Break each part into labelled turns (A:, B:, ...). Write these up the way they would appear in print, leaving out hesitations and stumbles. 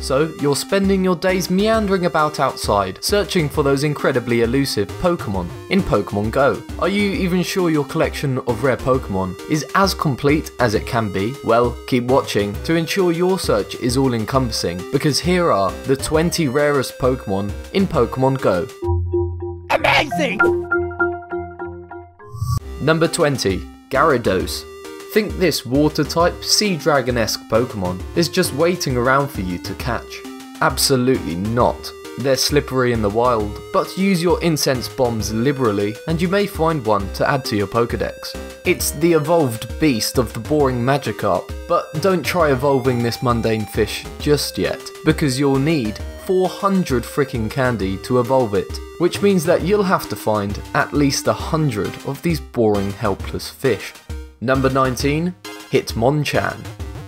A: So you're spending your days meandering about outside, searching for those incredibly elusive Pokemon in Pokemon Go. Are you even sure your collection of rare Pokemon is as complete as it can be? Well, keep watching to ensure your search is all encompassing, because here are the 20 rarest Pokemon in Pokemon Go.
B: Amazing!
A: Number 20. Gyarados. Think this water-type, sea dragon-esque Pokemon is just waiting around for you to catch. Absolutely not. They're slippery in the wild, but use your incense bombs liberally and you may find one to add to your Pokedex. It's the evolved beast of the boring Magikarp, but don't try evolving this mundane fish just yet, because you'll need 400 freaking candy to evolve it, which means that you'll have to find at least 100 of these boring helpless fish. Number 19. Hitmonchan.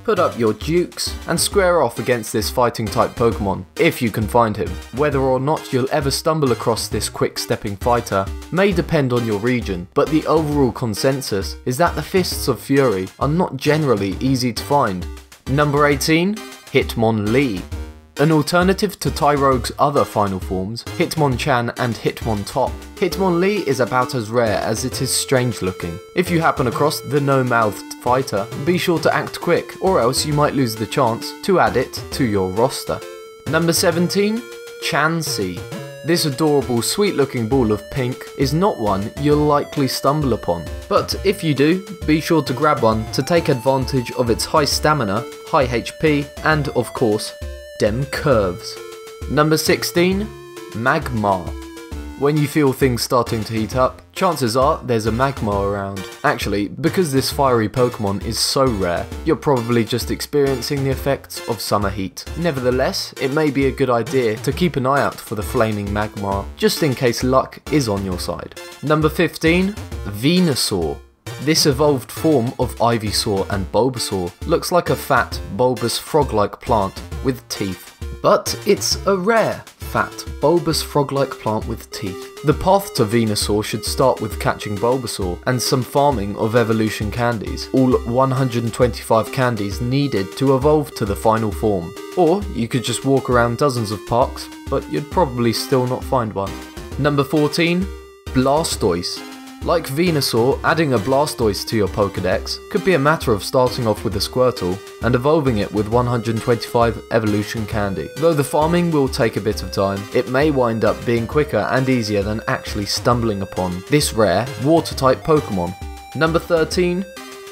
A: Put up your dukes and square off against this fighting type Pokemon, if you can find him. Whether or not you'll ever stumble across this quick stepping fighter may depend on your region, but the overall consensus is that the Fists of Fury are not generally easy to find. Number 18. Hitmonlee. An alternative to Tyrogue's other final forms, Hitmonchan and Hitmontop, Hitmonlee is about as rare as it is strange looking. If you happen across the no-mouthed fighter, be sure to act quick, or else you might lose the chance to add it to your roster. Number 17. Chansey. This adorable, sweet-looking ball of pink is not one you'll likely stumble upon, but if you do, be sure to grab one to take advantage of its high stamina, high HP, and of course, dem curves. Number 16. Magmar. When you feel things starting to heat up, chances are there's a Magmar around. Actually, because this fiery Pokemon is so rare, you're probably just experiencing the effects of summer heat. Nevertheless, it may be a good idea to keep an eye out for the flaming Magmar, just in case luck is on your side. Number 15. Venusaur. This evolved form of Ivysaur and Bulbasaur looks like a fat, bulbous frog-like plant with teeth. But it's a rare, fat, bulbous frog-like plant with teeth. The path to Venusaur should start with catching Bulbasaur and some farming of evolution candies, all 125 candies needed to evolve to the final form. Or you could just walk around dozens of parks, but you'd probably still not find one. Number 14. Blastoise. Like Venusaur, adding a Blastoise to your Pokedex could be a matter of starting off with a Squirtle and evolving it with 125 evolution candy. Though the farming will take a bit of time, it may wind up being quicker and easier than actually stumbling upon this rare water-type Pokemon. Number 13.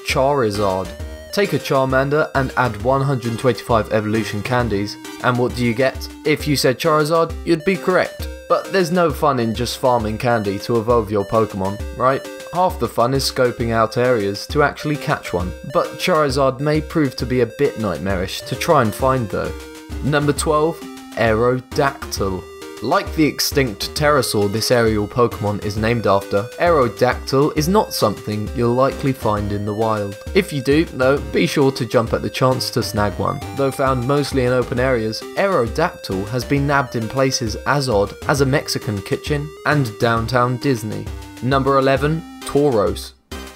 A: Charizard. Take a Charmander and add 125 evolution candies, and what do you get? If you said Charizard, you'd be correct. But there's no fun in just farming candy to evolve your Pokemon, right? Half the fun is scoping out areas to actually catch one, but Charizard may prove to be a bit nightmarish to try and find though. Number 12. Aerodactyl. Like the extinct pterosaur this aerial Pokemon is named after, Aerodactyl is not something you'll likely find in the wild. If you do, though, be sure to jump at the chance to snag one. Though found mostly in open areas, Aerodactyl has been nabbed in places as odd as a Mexican kitchen and downtown Disney. Number 11. Tauros.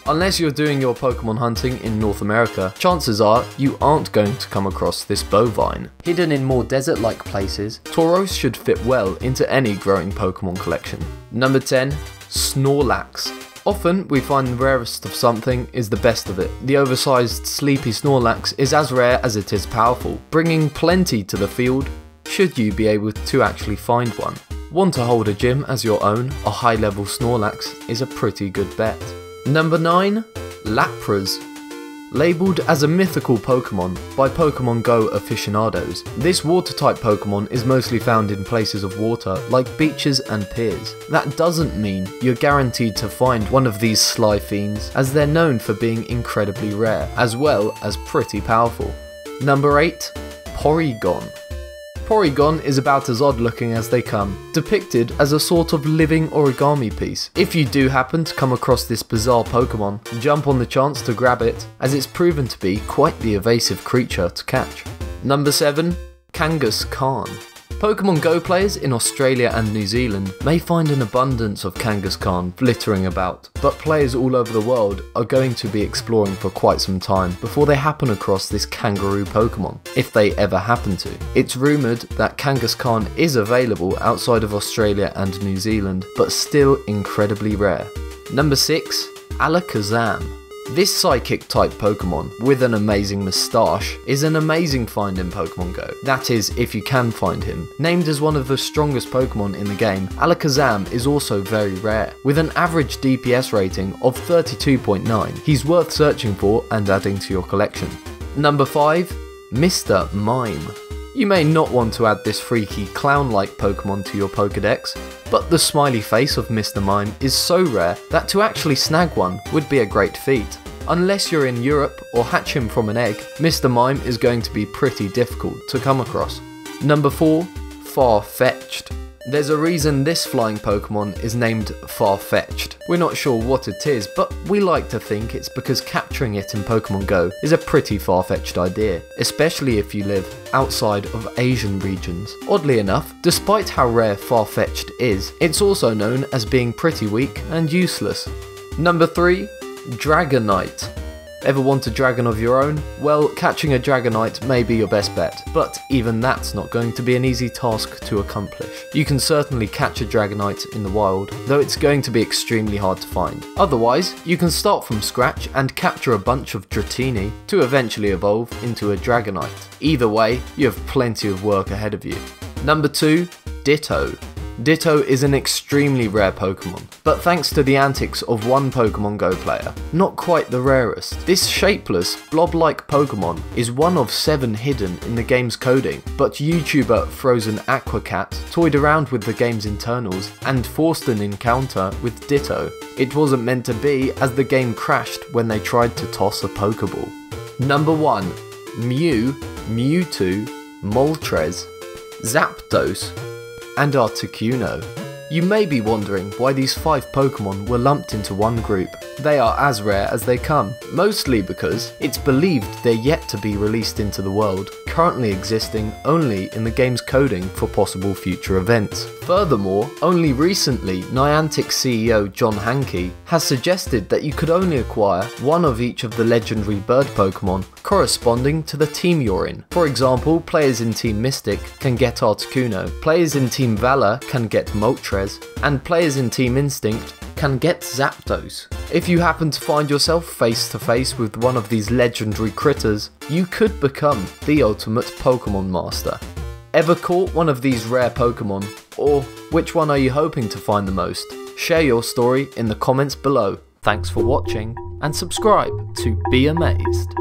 A: Unless you're doing your Pokemon hunting in North America, chances are you aren't going to come across this bovine. Hidden in more desert-like places, Tauros should fit well into any growing Pokemon collection. Number 10. Snorlax. Often we find the rarest of something is the best of it. The oversized, sleepy Snorlax is as rare as it is powerful, bringing plenty to the field should you be able to actually find one. Want to hold a gym as your own? A high-level Snorlax is a pretty good bet. Number 9. Lapras. Labelled as a mythical Pokemon by Pokemon Go aficionados, this water-type Pokemon is mostly found in places of water like beaches and piers. That doesn't mean you're guaranteed to find one of these sly fiends, as they're known for being incredibly rare, as well as pretty powerful. Number 8. Porygon. Porygon is about as odd looking as they come, depicted as a sort of living origami piece. If you do happen to come across this bizarre Pokemon, jump on the chance to grab it, as it's proven to be quite the evasive creature to catch. Number 7. Kangaskhan. Pokemon Go players in Australia and New Zealand may find an abundance of Kangaskhan littering about, but players all over the world are going to be exploring for quite some time before they happen across this kangaroo Pokemon, if they ever happen to. It's rumoured that Kangaskhan is available outside of Australia and New Zealand, but still incredibly rare. Number 6. Alakazam. This psychic type Pokemon with an amazing moustache is an amazing find in Pokemon Go. That is, if you can find him. Named as one of the strongest Pokemon in the game, Alakazam is also very rare. With an average DPS rating of 32.9, he's worth searching for and adding to your collection. Number 5. Mr. Mime. You may not want to add this freaky clown-like Pokemon to your Pokedex, but the smiley face of Mr. Mime is so rare that to actually snag one would be a great feat. Unless you're in Europe or hatch him from an egg, Mr. Mime is going to be pretty difficult to come across. Number 4. Far-fetched. There's a reason this flying Pokemon is named Far-fetched. We're not sure what it is, but we like to think it's because capturing it in Pokemon Go is a pretty far-fetched idea, especially if you live outside of Asian regions. Oddly enough, despite how rare Far-fetched is, it's also known as being pretty weak and useless. Number 3. Dragonite. Ever want a dragon of your own? Well, catching a Dragonite may be your best bet, but even that's not going to be an easy task to accomplish. You can certainly catch a Dragonite in the wild, though it's going to be extremely hard to find. Otherwise, you can start from scratch and capture a bunch of Dratini to eventually evolve into a Dragonite. Either way, you have plenty of work ahead of you. Number 2. Ditto. Ditto is an extremely rare Pokemon, but thanks to the antics of one Pokemon Go player, not quite the rarest. This shapeless, blob-like Pokemon is one of 7 hidden in the game's coding, but YouTuber Frozen Aquacat toyed around with the game's internals and forced an encounter with Ditto. It wasn't meant to be, as the game crashed when they tried to toss a Pokeball. Number 1. Mew, Mewtwo, Moltres, Zapdos, and Articuno. You may be wondering why these 5 Pokemon were lumped into one group. They are as rare as they come, mostly because it's believed they're yet to be released into the world, currently existing only in the game's coding for possible future events. Furthermore, only recently Niantic CEO John Hanke has suggested that you could only acquire one of each of the legendary bird Pokemon corresponding to the team you're in. For example, players in Team Mystic can get Articuno, players in Team Valor can get Moltres, and players in Team Instinct can get Zapdos. If you happen to find yourself face to face with one of these legendary critters, you could become the ultimate Pokemon master. Ever caught one of these rare Pokemon? Or which one are you hoping to find the most? Share your story in the comments below. Thanks for watching and subscribe to Be Amazed.